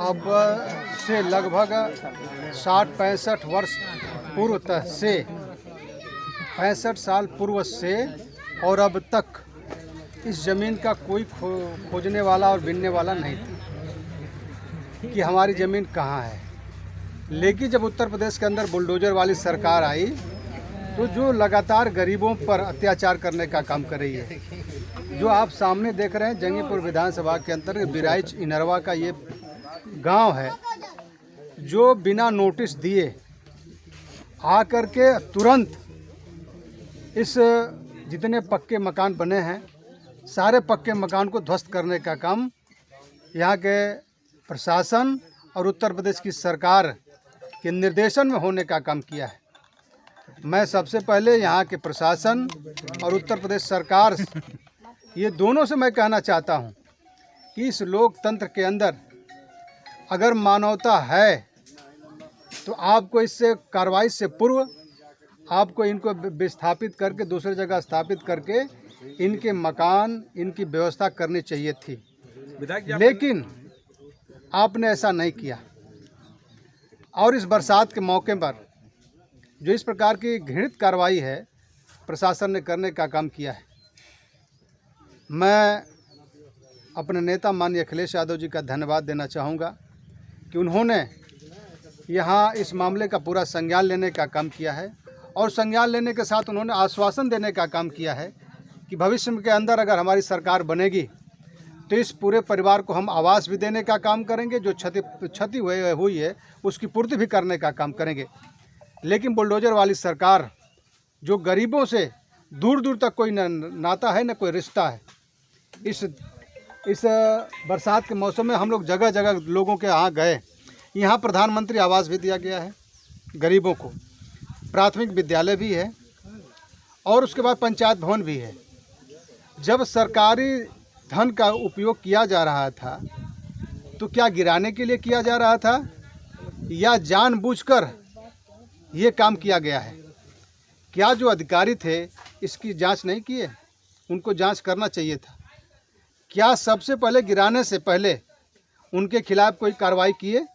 अब से लगभग 60-65 वर्ष पूर्व से 65 साल पूर्व से और अब तक इस ज़मीन का कोई खोजने वाला और बीनने वाला नहीं था कि हमारी ज़मीन कहाँ है। लेकिन जब उत्तर प्रदेश के अंदर बुलडोज़र वाली सरकार आई तो जो लगातार गरीबों पर अत्याचार करने का काम कर रही है। जो आप सामने देख रहे हैं जंगीपुर विधानसभा के अंतर्गत बिराइच इनरवा का ये गांव है, जो बिना नोटिस दिए आकर के तुरंत इस जितने पक्के मकान बने हैं सारे पक्के मकान को ध्वस्त करने का काम यहाँ के प्रशासन और उत्तर प्रदेश की सरकार के निर्देशन में होने का काम किया है। मैं सबसे पहले यहाँ के प्रशासन और उत्तर प्रदेश सरकार ये दोनों से मैं कहना चाहता हूँ कि इस लोकतंत्र के अंदर अगर मानवता है तो आपको इससे कार्रवाई से पूर्व आपको इनको विस्थापित करके दूसरी जगह स्थापित करके इनके मकान इनकी व्यवस्था करनी चाहिए थी, लेकिन आपने ऐसा नहीं किया। और इस बरसात के मौके पर जो इस प्रकार की घृणित कार्रवाई है प्रशासन ने करने का काम किया है। मैं अपने नेता माननीय अखिलेश यादव जी का धन्यवाद देना चाहूँगा कि उन्होंने यहाँ इस मामले का पूरा संज्ञान लेने का काम किया है और संज्ञान लेने के साथ उन्होंने आश्वासन देने का काम किया है कि भविष्य के अंदर अगर हमारी सरकार बनेगी तो इस पूरे परिवार को हम आवास भी देने का काम करेंगे, जो क्षति हुई है उसकी पूर्ति भी करने का काम करेंगे। लेकिन बुलडोज़र वाली सरकार जो गरीबों से दूर दूर तक कोई नाता है न कोई रिश्ता है, इस बरसात के मौसम में हम लोग जगह जगह लोगों के यहाँ गए। यहाँ प्रधानमंत्री आवास भी दिया गया है गरीबों को, प्राथमिक विद्यालय भी है और उसके बाद पंचायत भवन भी है। जब सरकारी धन का उपयोग किया जा रहा था तो क्या गिराने के लिए किया जा रहा था या जानबूझकर ये काम किया गया है? क्या जो अधिकारी थे इसकी जांच नहीं किए? उनको जांच करना चाहिए था। क्या सबसे पहले गिराने से पहले उनके खिलाफ कोई कार्रवाई किए?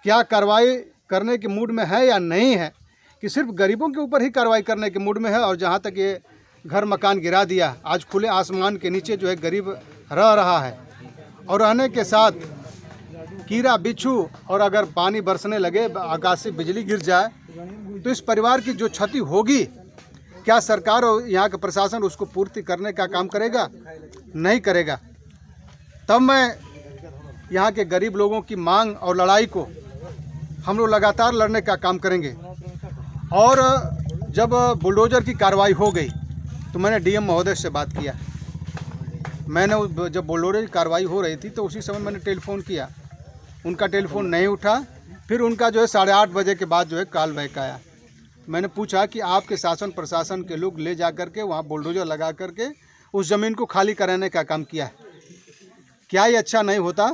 क्या कार्रवाई करने के मूड में है या नहीं है कि सिर्फ गरीबों के ऊपर ही कार्रवाई करने के मूड में है? और जहाँ तक ये घर मकान गिरा दिया, आज खुले आसमान के नीचे जो है गरीब रह रहा है और रहने के साथ कीड़ा बिच्छू और अगर पानी बरसने लगे, आकाश से बिजली गिर जाए तो इस परिवार की जो क्षति होगी क्या सरकार और यहाँ का प्रशासन उसको पूर्ति करने का काम करेगा? नहीं करेगा। तब मैं यहाँ के गरीब लोगों की मांग और लड़ाई को हम लोग लगातार लड़ने का काम करेंगे। और जब बुलडोज़र की कार्रवाई हो गई तो मैंने डीएम महोदय से बात किया। मैंने जब बुलडोज़र की कार्रवाई हो रही थी तो उसी समय मैंने टेलीफोन किया, उनका टेलीफोन नहीं उठा। फिर उनका जो है 8:30 बजे के बाद जो है कॉल बैक आया। मैंने पूछा कि आपके शासन प्रशासन के लोग ले जा कर के वहाँ बुलडोज़र लगा करके उस ज़मीन को खाली कराने का काम किया है। क्या ये अच्छा नहीं होता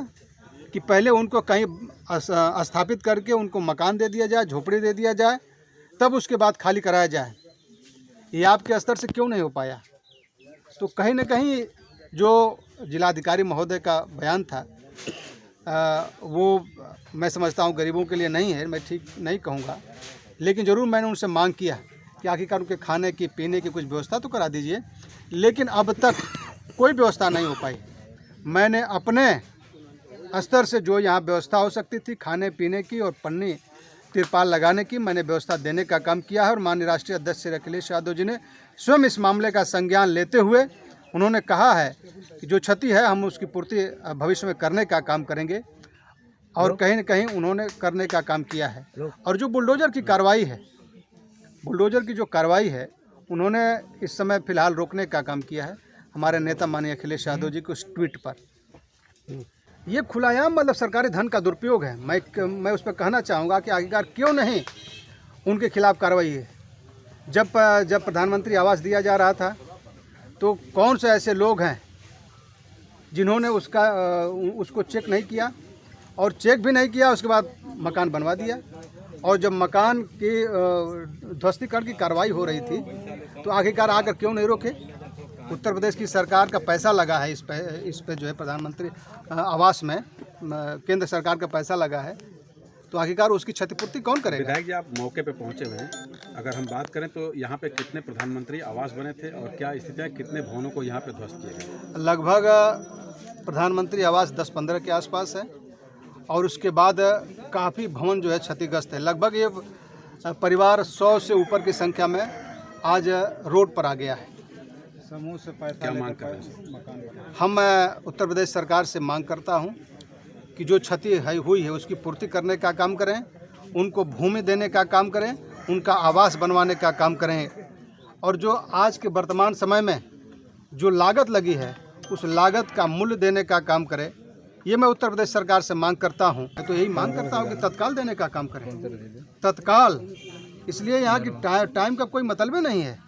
कि पहले उनको कहीं स्थापित करके उनको मकान दे दिया जाए, झोपड़ी दे दिया जाए, तब उसके बाद खाली कराया जाए? ये आपके स्तर से क्यों नहीं हो पाया? तो कहीं ना कहीं जो जिलाधिकारी महोदय का बयान था वो मैं समझता हूँ गरीबों के लिए नहीं है, मैं ठीक नहीं कहूँगा। लेकिन ज़रूर मैंने उनसे मांग किया कि आखिरकार उनके खाने की पीने की कुछ व्यवस्था तो करा दीजिए, लेकिन अब तक कोई व्यवस्था नहीं हो पाई। मैंने अपने स्तर से जो यहाँ व्यवस्था हो सकती थी खाने पीने की और पन्नी तिरपाल लगाने की, मैंने व्यवस्था देने का काम किया है। और माननीय राष्ट्रीय अध्यक्ष श्री अखिलेश यादव जी ने स्वयं इस मामले का संज्ञान लेते हुए उन्होंने कहा है कि जो क्षति है हम उसकी पूर्ति भविष्य में करने का काम करेंगे और कहीं न कहीं उन्होंने करने का काम किया है। और जो बुलडोज़र की कार्रवाई है, बुलडोज़र की जो कार्रवाई है उन्होंने इस समय फ़िलहाल रोकने का काम किया है हमारे नेता माननीय अखिलेश यादव जी के उस ट्वीट पर। ये खुलायाम मतलब सरकारी धन का दुरुपयोग है। मैं उस पर कहना चाहूँगा कि आखिरकार क्यों नहीं उनके खिलाफ़ कार्रवाई है। जब प्रधानमंत्री आवास दिया जा रहा था तो कौन से ऐसे लोग हैं जिन्होंने उसको चेक नहीं किया और चेक भी नहीं किया, उसके बाद मकान बनवा दिया। और जब मकान की ध्वस्तीकरण की कार्रवाई हो रही थी तो आखिरकार आकर क्यों नहीं रोके? उत्तर प्रदेश की सरकार का पैसा लगा है इस पे जो है प्रधानमंत्री आवास में केंद्र सरकार का पैसा लगा है, तो आखिरकार उसकी क्षतिपूर्ति कौन करेगा? विधायक जी, आप मौके पे पहुंचे हुए हैं, अगर हम बात करें तो यहाँ पे कितने प्रधानमंत्री आवास बने थे और क्या स्थिति है, कितने भवनों को यहाँ पे ध्वस्त किया गया? लगभग प्रधानमंत्री आवास 10-15 के आसपास है और उसके बाद काफ़ी भवन जो है क्षतिग्रस्त है। लगभग ये परिवार 100 से ऊपर की संख्या में आज रोड पर आ गया है। समूह से पैसा क्या मांग कर रहे हैं? हम उत्तर प्रदेश सरकार से मांग करता हूं कि जो क्षति हुई है उसकी पूर्ति करने का काम करें, उनको भूमि देने का काम करें, उनका आवास बनवाने का काम करें और जो आज के वर्तमान समय में जो लागत लगी है उस लागत का मूल्य देने का काम करें। ये मैं उत्तर प्रदेश सरकार से मांग करता हूं। तो यही मांग करता हूं कि तत्काल देने का काम करें, तत्काल। इसलिए यहाँ की टाइम का कोई मतलब ही नहीं है।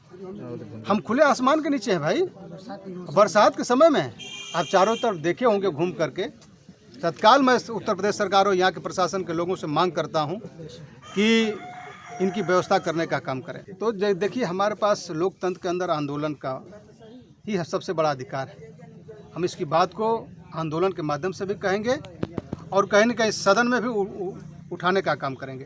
हम खुले आसमान के नीचे हैं भाई, बरसात के समय में आप चारों तरफ देखे होंगे घूम करके। तत्काल मैं उत्तर प्रदेश सरकार और यहाँ के प्रशासन के लोगों से मांग करता हूँ कि इनकी व्यवस्था करने का काम करें। तो देखिए, हमारे पास लोकतंत्र के अंदर आंदोलन का ही सबसे बड़ा अधिकार है। हम इसकी बात को आंदोलन के माध्यम से भी कहेंगे और कहीं न कहीं सदन में भी उठाने का काम करेंगे।